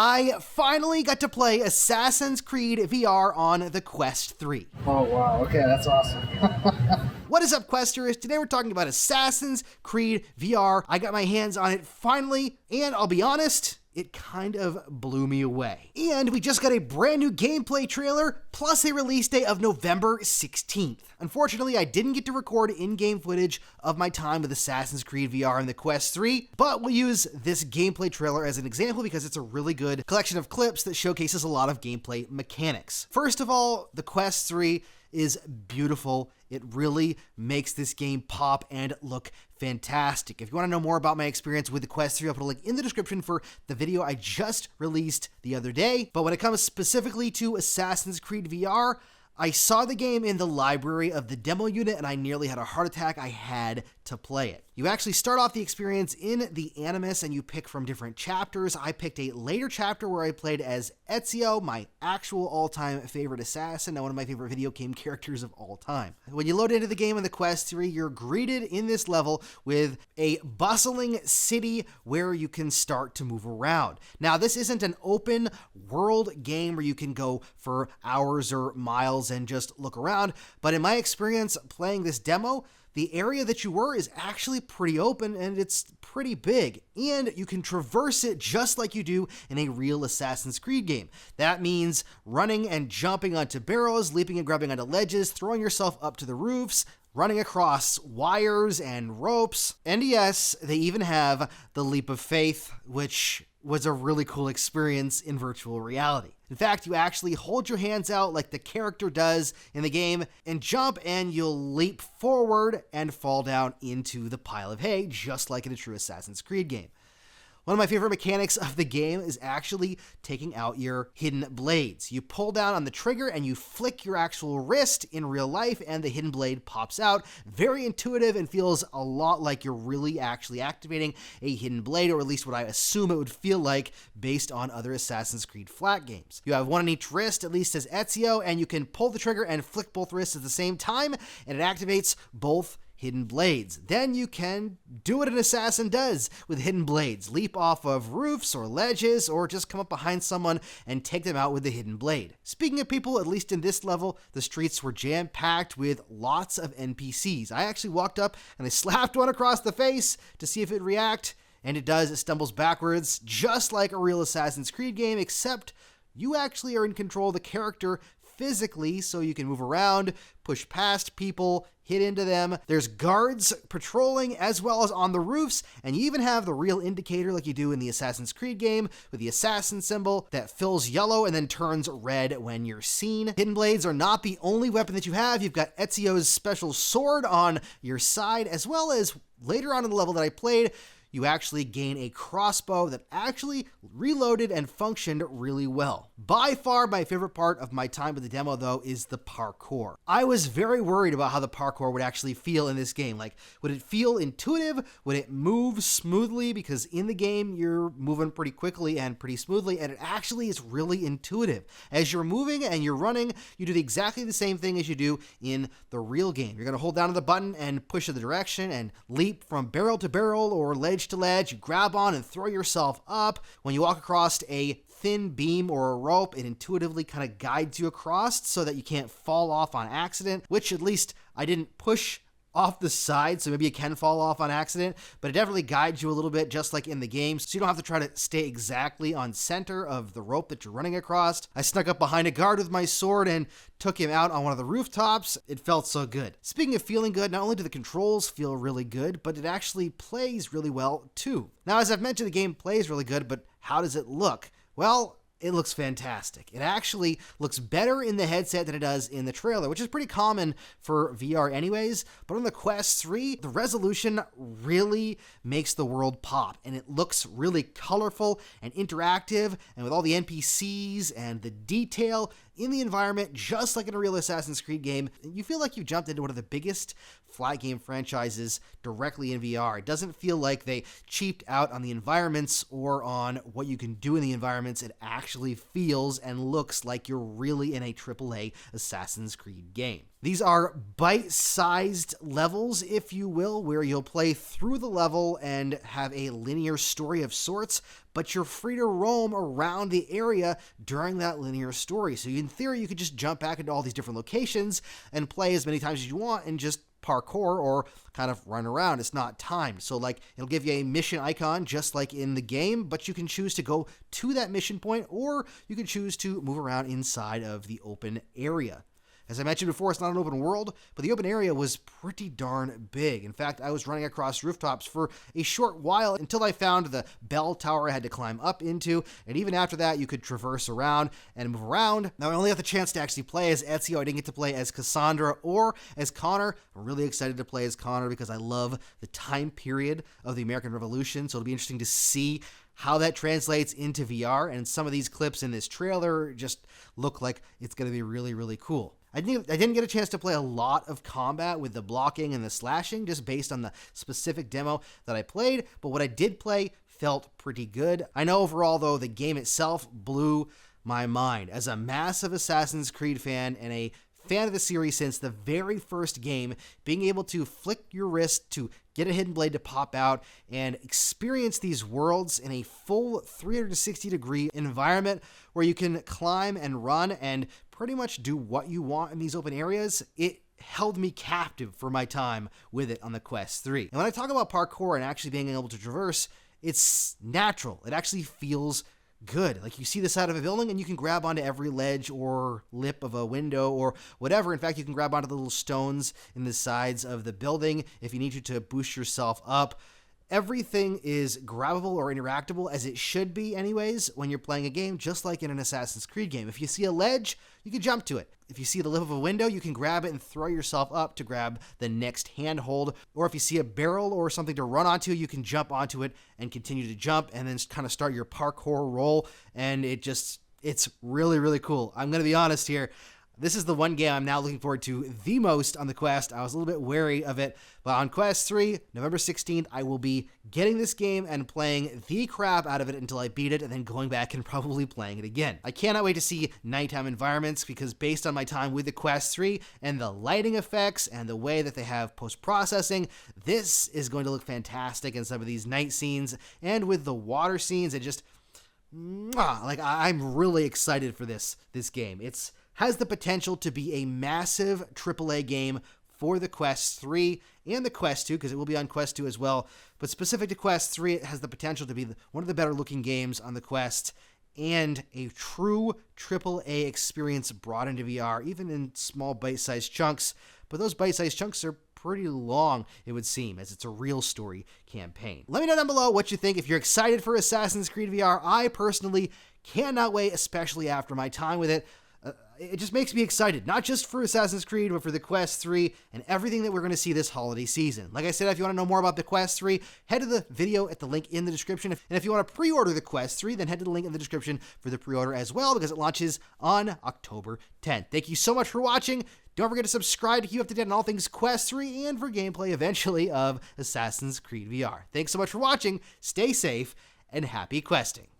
I finally got to play Assassin's Creed VR on the Quest 3. Oh, wow. Okay, that's awesome. What is up, Questers? Today we're talking about Assassin's Creed VR. I got my hands on it finally, and I'll be honest, it kind of blew me away. And we just got a brand new gameplay trailer, plus a release date of November 16th. Unfortunately, I didn't get to record in-game footage of my time with Assassin's Creed VR and the Quest 3, but we'll use this gameplay trailer as an example because it's a really good collection of clips that showcases a lot of gameplay mechanics. First of all, the Quest 3 is beautiful. It really makes this game pop and look fantastic. If you want to know more about my experience with the Quest 3, I'll put a link in the description for the video I just released the other day. But when it comes specifically to Assassin's Creed VR, I saw the game in the library of the demo unit and I nearly had a heart attack. I had to play it. You actually start off the experience in the Animus and you pick from different chapters. I picked a later chapter where I played as Ezio, my actual all-time favorite assassin and one of my favorite video game characters of all time. When you load into the game in the Quest 3, you're greeted in this level with a bustling city where you can start to move around. Now, this isn't an open world game where you can go for hours or miles and just look around, but in my experience playing this demo, the area that you were is actually pretty open and it's pretty big, and you can traverse it just like you do in a real Assassin's Creed game. That means running and jumping onto barrels, leaping and grabbing onto ledges, throwing yourself up to the roofs, running across wires and ropes. And yes, they even have the leap of faith, which was a really cool experience in virtual reality. In fact, you actually hold your hands out like the character does in the game and jump, and you'll leap forward and fall down into the pile of hay, just like in a true Assassin's Creed game. One of my favorite mechanics of the game is actually taking out your hidden blades. You pull down on the trigger and you flick your actual wrist in real life and the hidden blade pops out. Very intuitive and feels a lot like you're really actually activating a hidden blade, or at least what I assume it would feel like based on other Assassin's Creed flat games. You have one on each wrist, at least as Ezio, and you can pull the trigger and flick both wrists at the same time, and it activates both hidden blades. Then you can do what an assassin does with hidden blades. Leap off of roofs or ledges, or just come up behind someone and take them out with the hidden blade. Speaking of people, at least in this level, the streets were jam-packed with lots of NPCs. I actually walked up and I slapped one across the face to see if it'd react, and it does. It stumbles backwards, just like a real Assassin's Creed game, except you actually are in control of the character physically, so you can move around, push past people, hit into them. There's guards patrolling as well as on the roofs, and you even have the real indicator like you do in the Assassin's Creed game with the assassin symbol that fills yellow and then turns red when you're seen. Hidden blades are not the only weapon that you have. You've got Ezio's special sword on your side, as well as later on in the level that I played, you actually gain a crossbow that actually reloaded and functioned really well. By far, my favorite part of my time with the demo, though, is the parkour. I was very worried about how the parkour would actually feel in this game. Like, would it feel intuitive? Would it move smoothly? Because in the game, you're moving pretty quickly and pretty smoothly, and it actually is really intuitive. As you're moving and you're running, you do exactly the same thing as you do in the real game. You're going to hold down the button and push in the direction and leap from barrel to barrel or ledge to ledge. You grab on and throw yourself up. When you walk across a thin beam or a rope, it intuitively kind of guides you across so that you can't fall off on accident, which at least I didn't push off the side, so maybe you can fall off on accident, but it definitely guides you a little bit just like in the game, so you don't have to try to stay exactly on center of the rope that you're running across. I snuck up behind a guard with my sword and took him out on one of the rooftops. It felt so good. Speaking of feeling good, not only do the controls feel really good, but it actually plays really well too. Now, as I've mentioned, the game plays really good, but how does it look? Well, it looks fantastic. It actually looks better in the headset than it does in the trailer, which is pretty common for VR anyways. But on the Quest 3, the resolution really makes the world pop, and it looks really colorful and interactive, and with all the NPCs and the detail in the environment, just like in a real Assassin's Creed game, you feel like you've jumped into one of the biggest flat game franchises directly in VR. It doesn't feel like they cheaped out on the environments or on what you can do in the environments. It actually feels and looks like you're really in a AAA Assassin's Creed game. These are bite-sized levels, if you will, where you'll play through the level and have a linear story of sorts, but you're free to roam around the area during that linear story. So in theory, you could just jump back into all these different locations and play as many times as you want and just parkour or kind of run around. It's not timed. So like it'll give you a mission icon just like in the game, but you can choose to go to that mission point or you can choose to move around inside of the open area. As I mentioned before, it's not an open world, but the open area was pretty darn big. In fact, I was running across rooftops for a short while until I found the bell tower I had to climb up into, and even after that, you could traverse around and move around. Now, I only had the chance to actually play as Ezio. I didn't get to play as Cassandra or as Connor. I'm really excited to play as Connor because I love the time period of the American Revolution, so it'll be interesting to see how that translates into VR, and some of these clips in this trailer just look like it's going to be really, really cool. I didn't get a chance to play a lot of combat with the blocking and the slashing, just based on the specific demo that I played, but what I did play felt pretty good. I know overall, though, the game itself blew my mind. As a massive Assassin's Creed fan and a fan of the series since the very first game, being able to flick your wrist to get a hidden blade to pop out and experience these worlds in a full 360-degree environment where you can climb and run and pretty much do what you want in these open areas, it held me captive for my time with it on the Quest 3. And when I talk about parkour and actually being able to traverse, it's natural. It actually feels good. Like you see the side of a building and you can grab onto every ledge or lip of a window or whatever. In fact, you can grab onto the little stones in the sides of the building if you need to boost yourself up. Everything is grabbable or interactable, as it should be anyways when you're playing a game, just like in an Assassin's Creed game. If you see a ledge, you can jump to it. If you see the lip of a window, you can grab it and throw yourself up to grab the next handhold. Or if you see a barrel or something to run onto, you can jump onto it and continue to jump and then kind of start your parkour roll. And it's really, really cool. I'm going to be honest here. This is the one game I'm now looking forward to the most on the Quest. I was a little bit wary of it, but on Quest 3, November 16th, I will be getting this game and playing the crap out of it until I beat it, and then going back and probably playing it again. I cannot wait to see nighttime environments, because based on my time with the Quest 3 and the lighting effects and the way that they have post-processing, this is going to look fantastic in some of these night scenes, and with the water scenes, it just... like, I'm really excited for this game. It's has the potential to be a massive AAA game for the Quest 3 and the Quest 2, because it will be on Quest 2 as well. But specific to Quest 3, it has the potential to be one of the better looking games on the Quest and a true AAA experience brought into VR, even in small bite-sized chunks. But those bite-sized chunks are pretty long, it would seem, as it's a real story campaign. Let me know down below what you think. If you're excited for Assassin's Creed VR, I personally cannot wait, especially after my time with it. It just makes me excited, not just for Assassin's Creed, but for the Quest 3 and everything that we're going to see this holiday season. Like I said, if you want to know more about the Quest 3, head to the video at the link in the description. And if you want to pre-order the Quest 3, then head to the link in the description for the pre-order as well, because it launches on October 10th. Thank you so much for watching. Don't forget to subscribe to keep up to date on all things Quest 3 and for gameplay eventually of Assassin's Creed VR. Thanks so much for watching. Stay safe and happy questing.